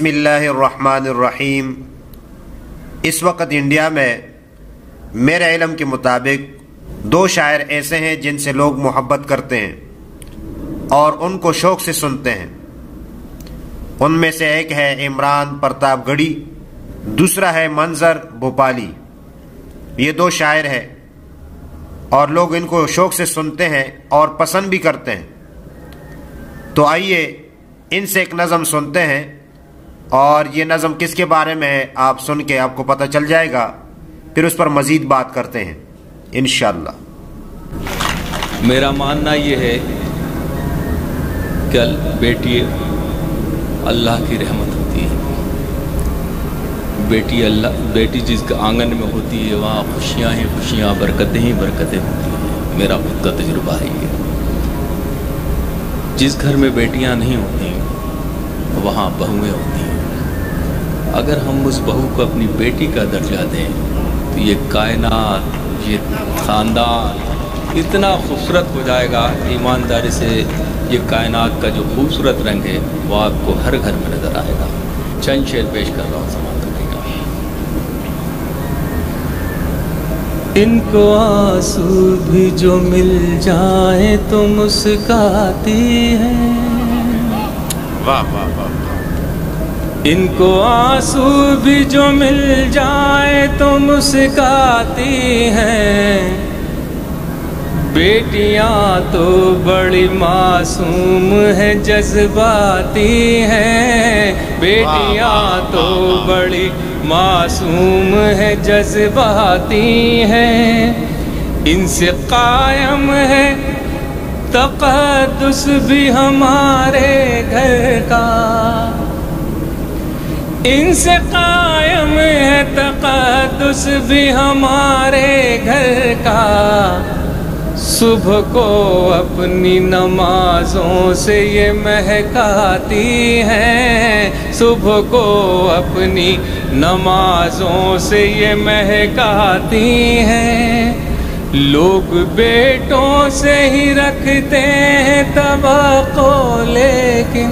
बिस्मिल्लाह अर्रहमान अर्रहीम। इस वक्त इंडिया में मेरे इल्म के मुताबिक दो शायर ऐसे हैं जिनसे लोग मोहब्बत करते हैं और उनको शौक़ से सुनते हैं। उनमें से एक है इमरान प्रतापगढ़ी, दूसरा है मंजर भोपाली। ये दो शायर हैं और लोग इनको शौक़ से सुनते हैं और पसंद भी करते हैं। तो आइए इनसे एक नज़म सुनते हैं और ये नज़म किसके बारे में है आप सुन के आपको पता चल जाएगा, फिर उस पर मज़ीद बात करते हैं इंशाअल्लाह। मेरा मानना ये है कि बेटी अल्लाह की रहमत होती है। बेटी जिसके आंगन में होती है वहाँ खुशियाँ ही खुशियाँ, बरकतें ही बरकतें होती हैं। मेरा खुद का तजुर्बा है ये। जिस घर में बेटियाँ नहीं होती वहाँ बहुएँ होती हैं। अगर हम उस बहू को अपनी बेटी का दर्जा दें तो ये कायनात, ये ख़ानदान इतना खूबसूरत हो जाएगा। ईमानदारी से ये कायनात का जो खूबसूरत रंग है वो आपको हर घर में नज़र आएगा। चंद शेर पेश कर रहा हूँ, समाप्त करेगा। इनको आंसू भी जो मिल जाए तो मुस्काती है। वाह वाह वाह। इनको आंसू भी जो मिल जाए तो मुस्काती हैं। बेटियां तो बड़ी मासूम है, जज्बाती हैं। बेटियां तो बड़ी मासूम है, जज्बाती हैं। इनसे कायम है तक़द्दुस भी हमारे घर का। इनसे कायम है तक़द्दुस भी हमारे घर का। सुबह को अपनी नमाजों से ये महकाती हैं। सुबह को अपनी नमाजों से ये महकाती हैं। लोग बेटों से ही रखते हैं तवक्को, लेकिन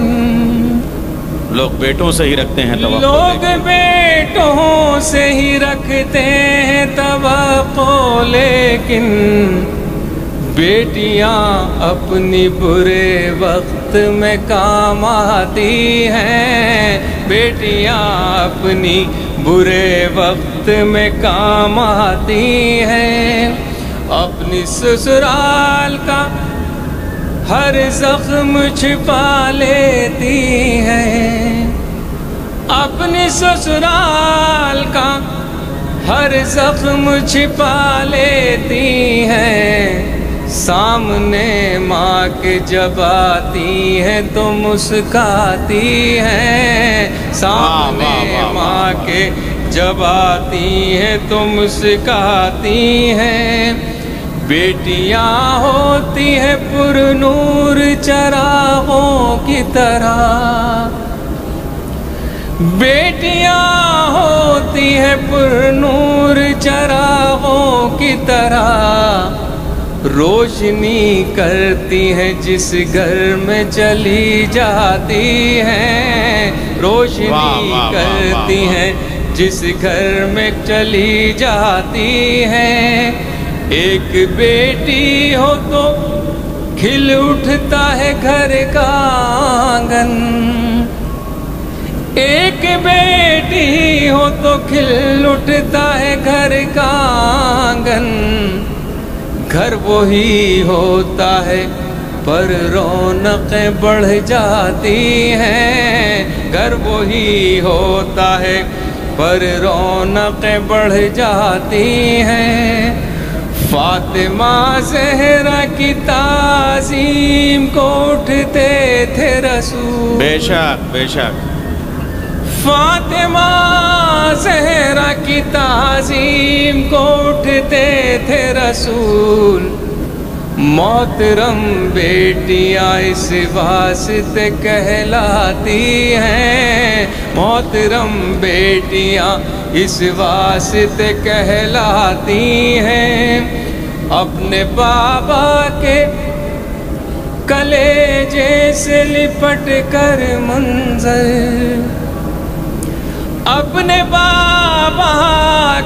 लोग बेटों से ही रखते हैं तवक्को। लोग बेटों से ही रखते हैं तवक्को, लेकिन बेटियां अपनी बुरे वक्त में काम आती हैं। बेटियां अपनी बुरे वक्त में काम आती हैं। अपनी ससुराल का हर जख्म छिपा लेती हैं। अपनी ससुराल का हर जख्म छिपा लेती हैं। सामने माँ के जब आती हैं तो मुस्काती हैं। सामने माँ के जब आती हैं तो मुस्काती हैं। बेटियां होती हैं पुरनूर चरागों की तरह। बेटियां होती हैं पुरनूर चरागों की तरह। रोशनी करती हैं जिस घर में चली जाती हैं। रोशनी करती हैं जिस घर में चली जाती हैं। एक बेटी हो तो खिल उठता है घर का आंगन। एक बेटी हो तो खिल उठता है घर का आंगन। घर वही होता है पर रौनकें बढ़ जाती हैं। घर वही होता है पर रौनकें बढ़ जाती हैं। फातिमा ज़हरा की ताज़ीम को उठते थे रसूल। बेशक बेशक। फातिमा ज़हरा की ताज़ीम को उठते थे रसूल। मोहतरम बेटियां इस वास्ते कहलाती हैं। मोहतरम बेटियां इस वास्ते कहलाती हैं। अपने बाबा के कलेजे से लिपट कर मंजर अपने बाबा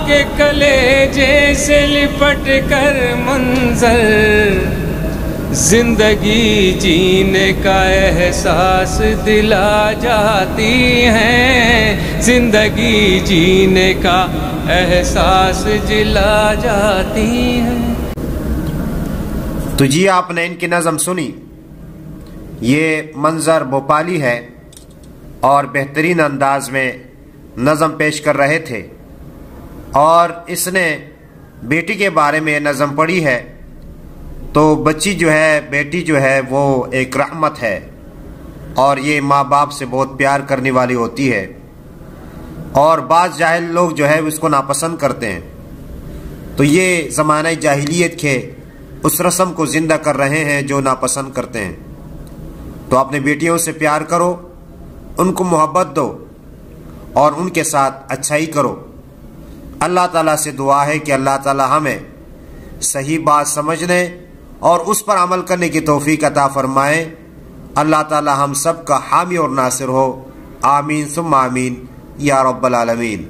के कलेजे से लिपट कर मंजर जिंदगी जीने का एहसास दिला जाती हैं, जिंदगी जीने का एहसास दिला जाती हैं। तो जी आपने इनकी नज़म सुनी। ये मंजर भोपाली है और बेहतरीन अंदाज में नज़म पेश कर रहे थे और इसने बेटी के बारे में नज़म पढ़ी है। तो बच्ची जो है, बेटी जो है वो एक रहमत है और ये माँ बाप से बहुत प्यार करने वाली होती है और बाज़ जाहिल लोग जो है उसको नापसंद करते हैं। तो ये ज़माना जाहिलियत के उस रस्म को ज़िंदा कर रहे हैं जो नापसंद करते हैं। तो अपने बेटियों से प्यार करो, उनको मोहब्बत दो और उनके साथ अच्छाई करो। अल्लाह ताला से दुआ है कि अल्लाह ताला हमें सही बात समझने और उस पर अमल करने की तौफीक अता फरमाए। अल्लाह ताला हम सब का हामी और नासिर हो। आमीन सुम्मा आमीन या रब्बल आलमीन।